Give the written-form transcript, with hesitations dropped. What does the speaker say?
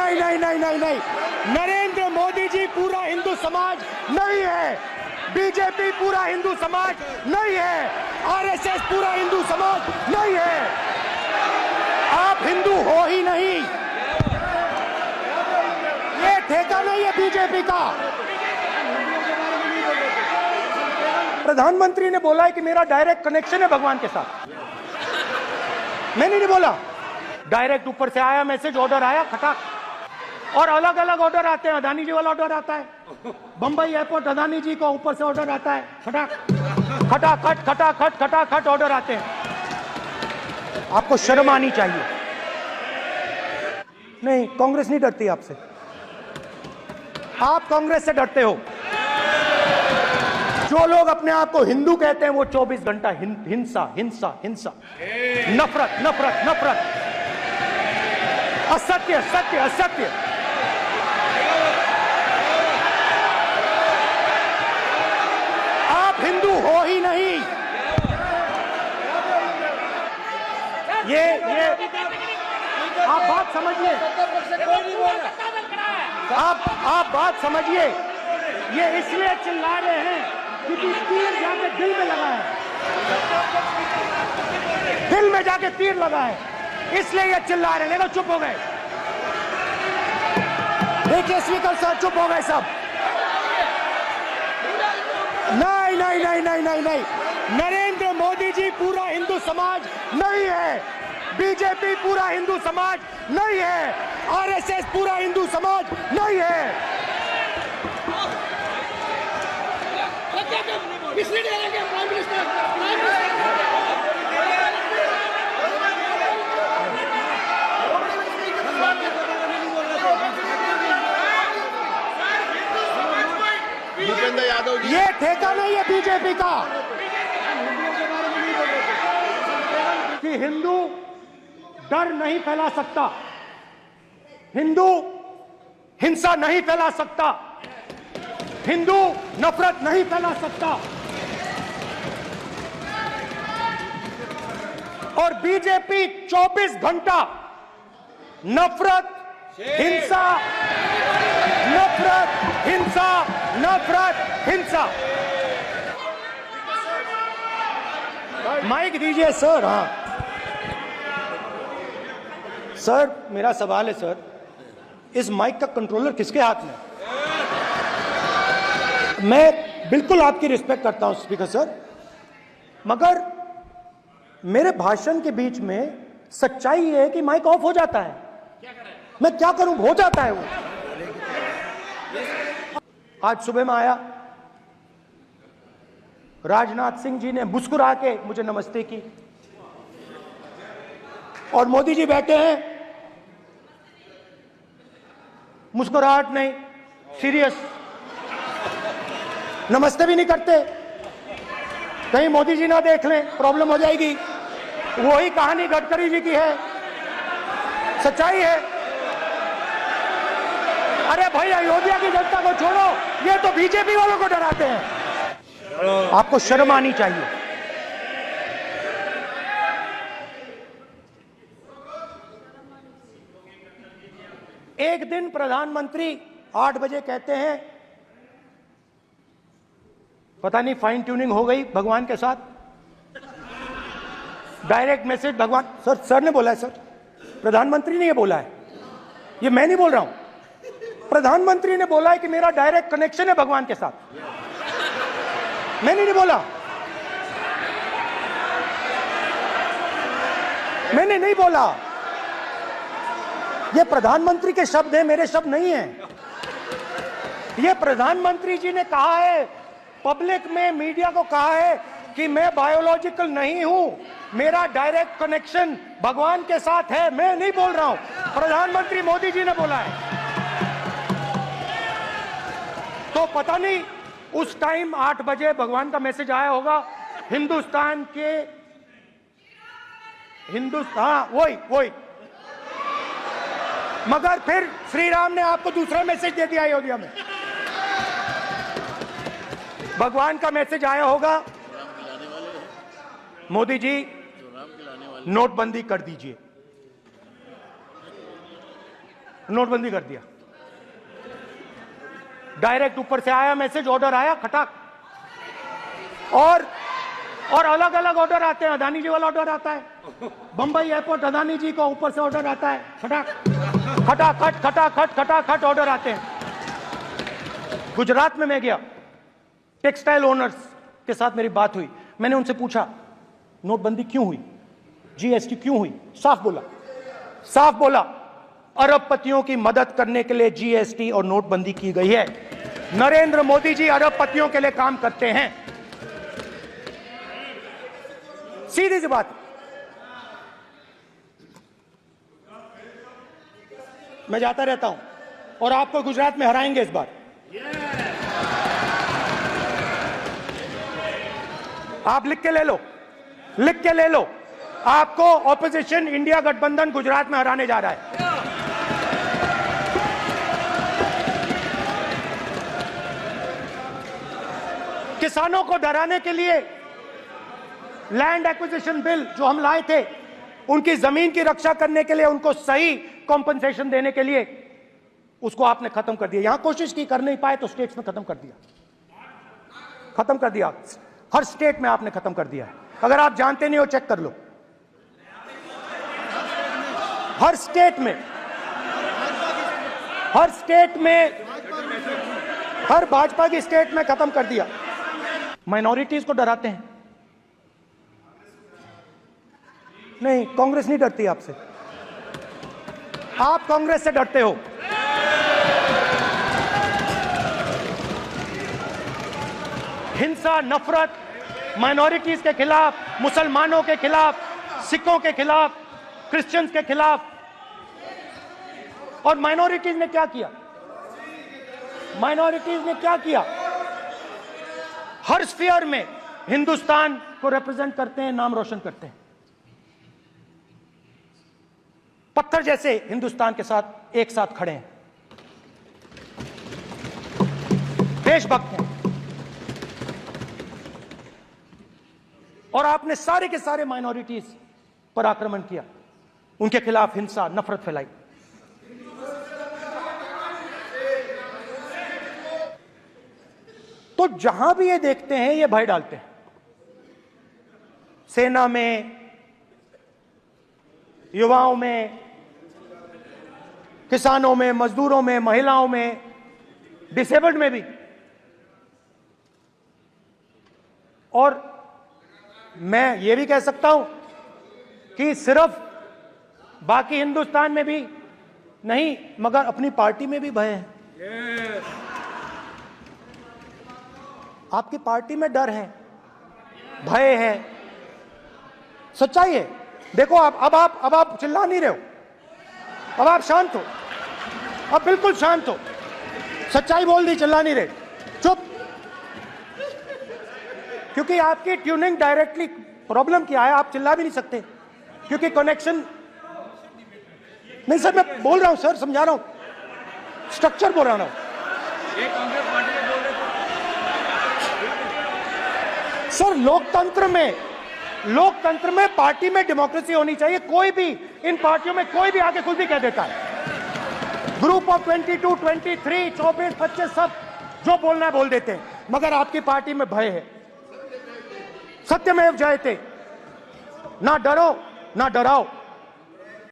नहीं नहीं नहीं नहीं नहीं, नरेंद्र मोदी जी पूरा हिंदू समाज नहीं है, बीजेपी पूरा हिंदू समाज नहीं है, आरएसएस पूरा हिंदू समाज नहीं है। आप हिंदू हो ही नहीं, ये ठेका नहीं है बीजेपी का। प्रधानमंत्री ने बोला है कि मेरा डायरेक्ट कनेक्शन है भगवान के साथ। मैंने नहीं बोला, डायरेक्ट ऊपर से आया मैसेज, ऑर्डर आया खटाक, और अलग अलग ऑर्डर आते हैं। अदानी जी वाला ऑर्डर आता है, बंबई एयरपोर्ट अदानी जी को ऊपर से ऑर्डर आता है, खटाक खटाखट खटाखट खटाखट ऑर्डर आते हैं। आपको शर्म आनी चाहिए। नहीं, कांग्रेस नहीं डरती आपसे, आप कांग्रेस से डरते हो। जो लोग अपने आप को हिंदू कहते हैं वो 24 घंटा हिंसा हिंसा हिंसा, नफरत नफरत नफरत, असत्य सत्य असत्य। आप हिंदू हो ही नहीं। ये आप बात समझिए, आप बात समझिए। ये इसलिए चिल्ला रहे हैं क्योंकि तीर जाके दिल में लगा है, दिल में जाके तीर लगा है, इसलिए ये चिल्ला रहे हैं। देखो चुप हो गए, देखिए स्पीकर सर चुप हो गए सब। नहीं नहीं नहीं नहीं नहीं नहीं, नरेंद्र मोदी जी पूरा हिंदू समाज नहीं है, बीजेपी पूरा हिंदू समाज नहीं है, आरएसएस पूरा हिंदू समाज नहीं है। भूपेंद्र यादव जी, ये ठेका नहीं है बीजेपी का कि हिंदू डर नहीं फैला सकता, हिंदू हिंसा नहीं फैला सकता, हिंदू नफरत नहीं फैला सकता। और बीजेपी 24 घंटा नफरत हिंसा नफरत हिंसा नफरत हिंसा। माइक दीजिए सर। हाँ सर, मेरा सवाल है सर, इस माइक का कंट्रोलर किसके हाथ में? मैं बिल्कुल आपकी रिस्पेक्ट करता हूं स्पीकर सर, मगर मेरे भाषण के बीच में सच्चाई ये है कि माइक ऑफ हो जाता है। मैं क्या करूं, हो जाता है वो। आज सुबह में आया, राजनाथ सिंह जी ने मुस्कुरा के मुझे नमस्ते की, और मोदी जी बैठे हैं, मुस्कुराहट नहीं, सीरियस, नमस्ते भी नहीं करते। कहीं मोदी जी ना देख लें, प्रॉब्लम हो जाएगी। वही कहानी गडकरी जी की है, सच्चाई है। अरे भाई, अयोध्या की जनता को छोड़ो, ये तो बीजेपी वालों को डराते हैं। आपको शर्म आनी चाहिए। एक दिन प्रधानमंत्री 8 बजे कहते हैं, पता नहीं फाइन ट्यूनिंग हो गई भगवान के साथ, डायरेक्ट मैसेज भगवान। सर ने बोला है सर, प्रधानमंत्री ने ये बोला है, ये मैं नहीं बोल रहा हूं। प्रधानमंत्री ने बोला है कि मेरा डायरेक्ट कनेक्शन है भगवान के साथ। मैंने नहीं बोला, मैंने नहीं बोला। ये प्रधानमंत्री के शब्द हैं, मेरे शब्द नहीं हैं। ये प्रधानमंत्री जी ने कहा है, पब्लिक में, मीडिया को कहा है कि मैं बायोलॉजिकल नहीं हूं, मेरा डायरेक्ट कनेक्शन भगवान के साथ है। मैं नहीं बोल रहा हूं, प्रधानमंत्री मोदी जी ने बोला है। तो पता नहीं उस टाइम 8 बजे भगवान का मैसेज आया होगा हिंदुस्तान के, वही। मगर फिर श्री राम ने आपको दूसरा मैसेज दे दिया अयोध्या में। भगवान का मैसेज आया होगा, मोदी जी नोटबंदी कर दीजिए। नोटबंदी कर दिया। डायरेक्ट ऊपर से आया मैसेज, ऑर्डर आया खटाक। और अलग अलग ऑर्डर आते हैं। अदानी जी वाला ऑर्डर आता है, बंबई एयरपोर्ट अदानी जी को ऊपर से ऑर्डर आता है, खटाक खटाखट खटाखट खटाखट ऑर्डर आते हैं। गुजरात में मैं गया, टेक्सटाइल ओनर्स के साथ मेरी बात हुई। मैंने उनसे पूछा नोटबंदी क्यों हुई, जीएसटी क्यों हुई? साफ बोला अरबपतियों की मदद करने के लिए जीएसटी और नोटबंदी की गई है। नरेंद्र मोदी जी अरबपतियों के लिए काम करते हैं, सीधी सी बात। मैं जाता रहता हूं और आपको गुजरात में हराएंगे इस बार। आप लिख के ले लो, आपको ऑपोजिशन इंडिया गठबंधन गुजरात में हराने जा रहा है। किसानों को डराने के लिए लैंड एक्विजिशन बिल जो हम लाए थे, उनकी जमीन की रक्षा करने के लिए, उनको सही कॉम्पनसेशन देने के लिए, उसको आपने खत्म कर दिया। यहां कोशिश की, कर नहीं पाए तो स्टेट्स में खत्म कर दिया। हर स्टेट में आपने खत्म कर दिया है। अगर आप जानते नहीं हो चेक कर लो, हर स्टेट में हर भाजपा की स्टेट में खत्म कर दिया। माइनॉरिटीज को डराते हैं। नहीं, कांग्रेस नहीं डरती आपसे, आप कांग्रेस से डरते हो। हिंसा, नफरत माइनॉरिटीज के खिलाफ, मुसलमानों के खिलाफ, सिखों के खिलाफ, क्रिश्चियंस के खिलाफ। और माइनॉरिटीज ने क्या किया? हर स्फीयर में हिंदुस्तान को रिप्रेजेंट करते हैं, नाम रोशन करते हैं। पत्थर जैसे हिंदुस्तान के साथ एक साथ खड़े हैं, देशभक्त हैं। और आपने सारे के सारे माइनॉरिटीज पर आक्रमण किया, उनके खिलाफ हिंसा, नफरत फैलाई। तो जहां भी ये देखते हैं ये भय डालते हैं। सेना में, युवाओं में, किसानों में, मजदूरों में, महिलाओं में, डिसेबल्ड में भी। और मैं ये भी कह सकता हूं कि सिर्फ बाकी हिंदुस्तान में भी नहीं, मगर अपनी पार्टी में भी भय है। आपकी पार्टी में डर है, भय है, सच्चाई है। देखो अब आप चिल्ला नहीं रहे हो, अब आप शांत हो, अब बिल्कुल शांत हो। सच्चाई बोल दी, चिल्ला नहीं रहे, चुप। क्योंकि आपकी ट्यूनिंग डायरेक्टली, प्रॉब्लम क्या है, आप चिल्ला भी नहीं सकते क्योंकि कनेक्शन नहीं। सर मैं बोल रहा हूं, सर समझा रहा हूं, स्ट्रक्चर बोल रहा हूं। सर लोकतंत्र में पार्टी में डेमोक्रेसी होनी चाहिए। कोई भी इन पार्टियों में कोई भी आके कुछ भी कह देता है। ग्रुप ऑफ 22, 23, 24, 25 सब जो बोलना है बोल देते हैं, मगर आपकी पार्टी में भय है। सत्यमेव जयते, ना डरो ना डराओ।